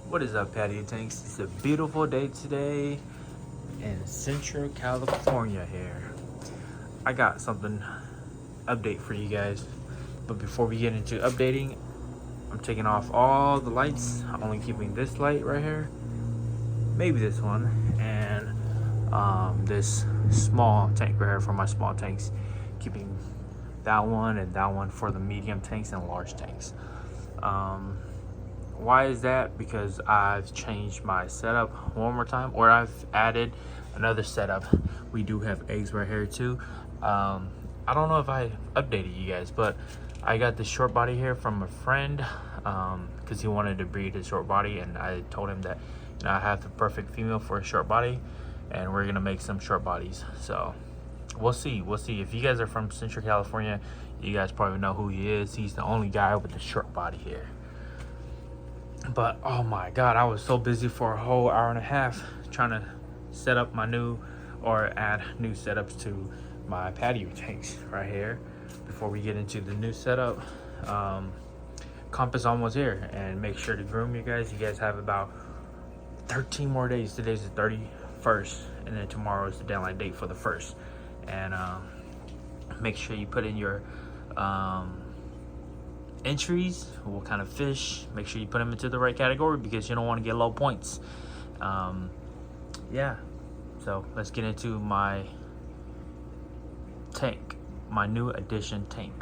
What is up, patio tanks? It's a beautiful day today in Central California here. I got something update for you guys, but before we get into updating, I'm taking off all the lights. I'm only keeping this light right here, maybe this one, and this small tank right here for my small tanks, keeping that one and that one for the medium tanks and large tanks. Why is that? Because I've changed my setup one more time, or I've added another setup. We do have eggs right here too. I don't know if I updated you guys, but I got this short body here from a friend because he wanted to breed a short body, and I told him that I have the perfect female for a short body, and we're gonna make some short bodies. So we'll see. If you guys are from Central California, you guys probably know who he is. He's the only guy with the short body here. But oh my god, I was so busy for a whole hour and a half trying to set up my new, or add new setups to my patio tanks right here. Before we get into the new setup, Compass almost here, and make sure to groom you guys. You guys have about 13 more days. Today's the 31st, and then tomorrow is the deadline date for the 1st. And make sure you put in your entries, what kind of fish. Make sure you put them into the right category because you don't want to get low points. Yeah, so let's get into my tank, my new addition tank.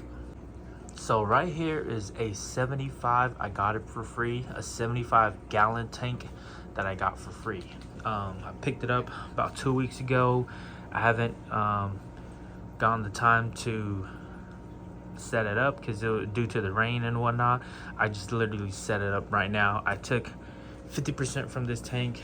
So right here is a 75, I got it for free, a 75-gallon tank that I got for free. I picked it up about 2 weeks ago. I haven't gotten the time to set it up because due to the rain and whatnot. I just literally set it up right now. I took 50% from this tank,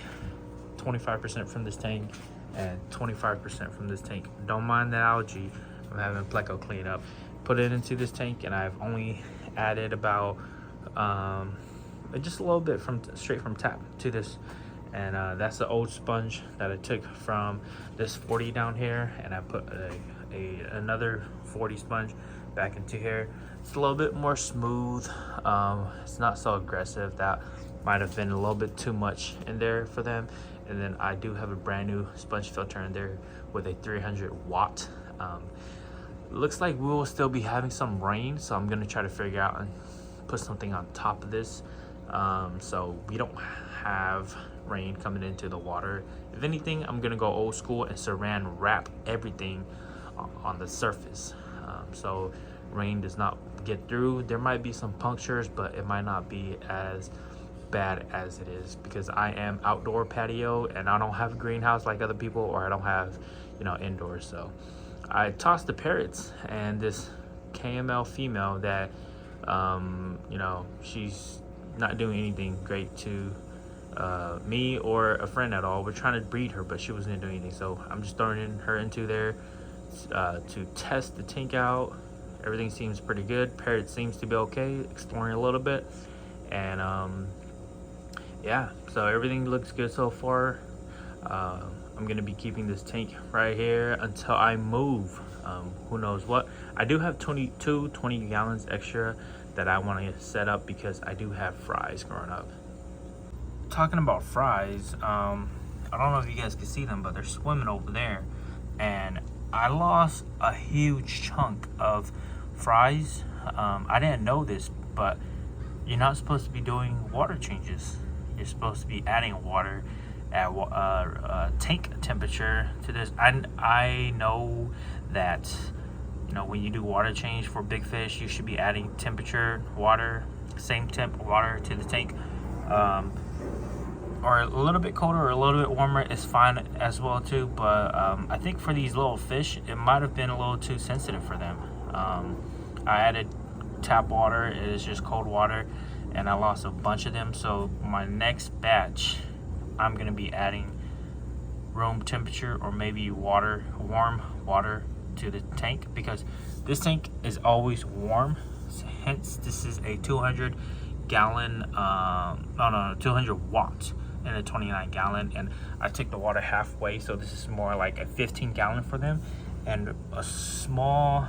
25% from this tank, and 25% from this tank. Don't mind the algae. I'm having Pleco clean up. Put it into this tank, and I've only added about just a little bit from straight from tap to this. And that's the old sponge that I took from this 40 down here, and I put another 40 sponge back into here. It's a little bit more smooth. It's not so aggressive. That might have been a little bit too much in there for them. And then I do have a brand new sponge filter in there with a 300 watt. Looks like we will still be having some rain, so I'm gonna try to figure out and put something on top of this so we don't have rain coming into the water. If anything, I'm gonna go old school and saran wrap everything on the surface, so rain does not get through. There might be some punctures, but it might not be as bad as it is because I am outdoor patio and I don't have a greenhouse like other people, or I don't have indoors. So I tossed the parrots and this KML female that she's not doing anything great to me or a friend at all. We're trying to breed her, but she wasn't doing anything, so I'm just throwing her into there to test the tank out. Everything seems pretty good. Parrot seems to be okay, exploring a little bit, and yeah, so everything looks good so far. I'm gonna be keeping this tank right here until I move. Who knows what. I do have 20 gallons extra that I want to set up because I do have fries growing up. Talking about fries, I don't know if you guys can see them, but they're swimming over there, and I lost a huge chunk of fries. I didn't know this, but you're not supposed to be doing water changes. You're supposed to be adding water at tank temperature to this. I know that when you do water change for big fish, you should be adding temperature water, same temp water to the tank, or a little bit colder or a little bit warmer is fine as well too. But I think for these little fish, it might have been a little too sensitive for them. I added tap water. It is just cold water, and I lost a bunch of them. So my next batch, I'm gonna be adding room temperature or maybe warm water to the tank, because this tank is always warm. Hence, this is a 200 gallon, 200 watts and a 29 gallon. And I took the water halfway, so this is more like a 15 gallon for them. And a small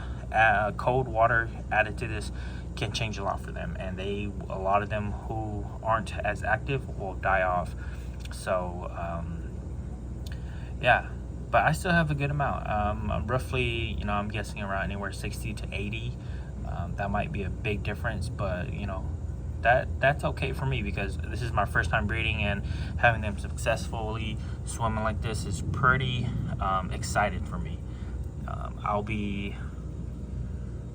cold water added to this can change a lot for them, and a lot of them who aren't as active will die off. So yeah, but I still have a good amount. I'm roughly, I'm guessing around anywhere 60 to 80. That might be a big difference, but that's okay for me, because this is my first time breeding, and having them successfully swimming like this is pretty exciting for me. I'll be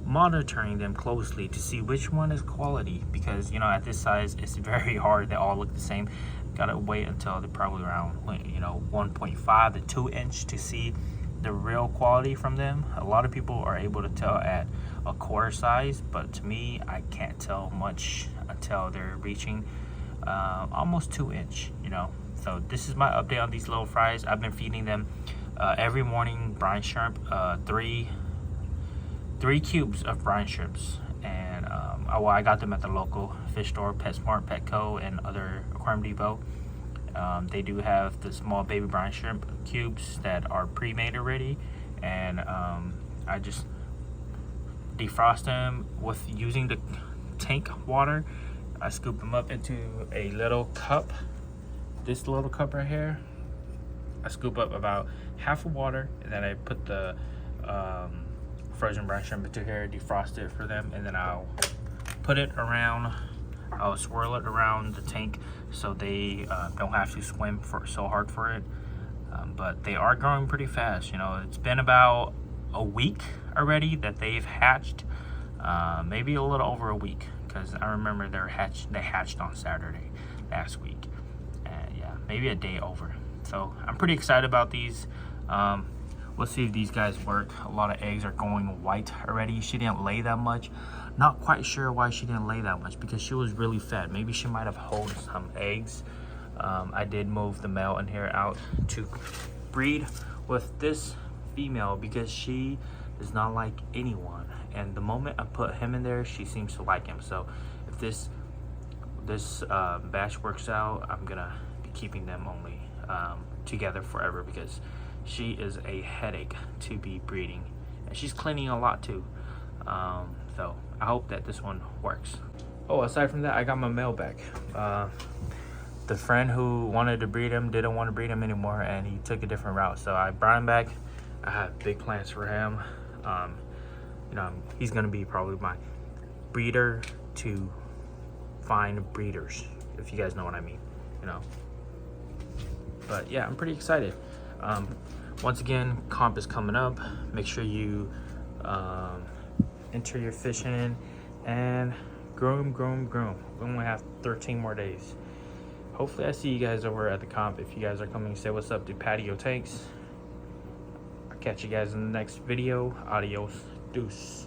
monitoring them closely to see which one is quality, because at this size it's very hard. They all look the same. Gotta wait until they're probably around 1.5 to 2 inch to see the real quality from them. A lot of people are able to tell at a quarter size, but to me, I can't tell much until they're reaching almost 2 inch. So this is my update on these little fries. I've been feeding them every morning brine shrimp, three cubes of brine shrimps, and I got them at the local fish store, PetSmart, Petco, and other Aquarium Depot. They do have the small baby brine shrimp cubes that are pre-made already, and I just defrost them with using the tank water. I scoop them up into a little cup, this little cup right here. I scoop up about half of water, and then I put the frozen brine shrimp into here, defrost it for them, and then I'll put it around, I'll swirl it around the tank so they don't have to swim so hard for it. But they are growing pretty fast. It's been about a week already that they've hatched, maybe a little over a week, because I remember they hatched on Saturday last week, and yeah, maybe a day over. So I'm pretty excited about these. We'll see if these guys work. A lot of eggs are going white already. She didn't lay that much. Not quite sure why she didn't lay that much, because she was really fat. Maybe she might have held some eggs. I did move the male in here out to breed with this female, because she does not like anyone. And the moment I put him in there, she seems to like him. So if this batch works out, I'm gonna be keeping them only together forever, because she is a headache to be breeding, and she's cleaning a lot too. So I hope that this one works. Oh, aside from that, I got my male back. The friend who wanted to breed him didn't want to breed him anymore, and he took a different route, so I brought him back. I have big plans for him. He's gonna be probably my breeder to find breeders, if you guys know what I mean. But yeah, I'm pretty excited. Once again, comp is coming up. Make sure you enter your fish in and groom. We only have 13 more days. Hopefully I see you guys over at the comp. If you guys are coming, say what's up to Patio Tanks. I'll catch you guys in the next video. Adios. Deuce.